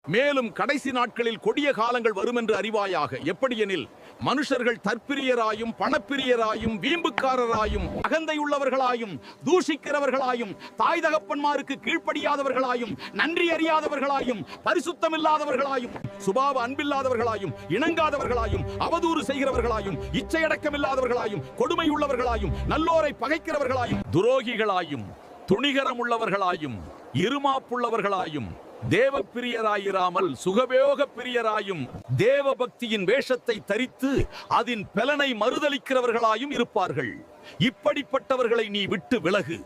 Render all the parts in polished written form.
மேலும் கடைசி நாட்களில் கொடிய காலங்கள் வரும் என்று அறிவாயாக. எப்படியெனில் மனுஷர்கள் தற்பிரியராயும் பணப்பிரியராயும் வீம்புக்காரராயும் அகந்தையுள்ளவர்களாயும் தூஷிக்கிறவர்களாயும் தாய் தகப்பன்மாருக்கு கீழ்ப்படியாதவர்களாயும் நன்றி அறியாதவர்களாயும் பரிசுத்தமில்லாதவர்களாயும் சுபாவ அன்பில்லாதவர்களாயும் இணங்காதவர்களாயும் அவதூறு செய்கிறவர்களாயும் இச்சையடக்கமில்லாதவர்களாயும் கொடுமை உள்ளவர்களாயும் நல்லோரை பகைக்கிறவர்களாயும் துரோகிகளாயும் துணிகரமுள்ளவர்களாயும் இருமாப்புள்ளவர்களாயும் தேவ பிரியராயிராமல் சுகபோக பிரியராயும் தேவ பக்தியின் வேஷத்தை தரித்து அதன் பலனை மறுதலிக்கிறவர்களாயும் இருப்பார்கள். இப்படிப்பட்டவர்களை நீ விட்டு விலகு.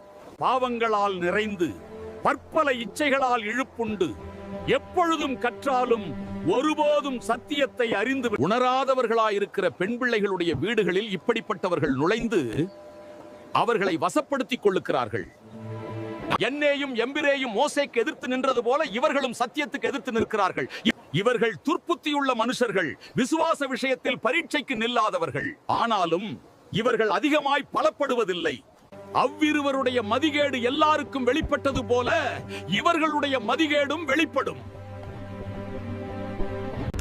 பாவங்களால் நிறைந்து பற்பல இச்சைகளால் இழுப்புண்டு எப்பொழுதும் கற்றாலும் ஒருபோதும் சத்தியத்தை அறிந்து உணராதவர்களாயிருக்கிற பெண் பிள்ளைகளுடைய வீடுகளில் இப்படிப்பட்டவர்கள் நுழைந்து அவர்களை வசப்படுத்திக் கொள்ளுகிறார்கள். என்னேயும் எம்பிரேயும் மோசேக்கு எதிர்த்து நின்றது போல இவர்களும் சத்தியத்துக்கு எதிர்த்து நிற்கிறார்கள். இவர்கள் துர்ப்புத்தியுள்ள மனுஷர்கள், விசுவாச விஷயத்தில் பரீட்சைக்கு நில்லாதவர்கள். ஆனாலும் இவர்கள் அதிகமாய் பலப்படுவதில்லை. அவ்விருவருடைய மதிகேடு எல்லாருக்கும் வெளிப்பட்டது போல இவர்களுடைய மதிகேடும் வெளிப்படும்.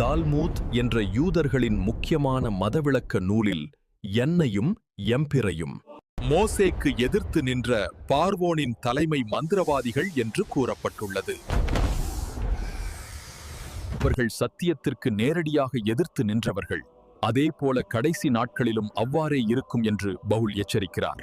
தால்மூத் என்ற யூதர்களின் முக்கியமான மதவிளக்க நூலில் என்னையும் எம்பிரையும் மோசேக்கு எதிர்த்து நின்ற பார்வோனின் தலைமை மந்திரவாதிகள் என்று கூறப்பட்டுள்ளது. அவர்கள் சத்தியத்திற்கு நேரடியாக எதிர்த்து நின்றவர்கள். அதேபோல கடைசி நாட்களிலும் அவ்வாறே இருக்கும் என்று பவுல் எச்சரிக்கிறார்.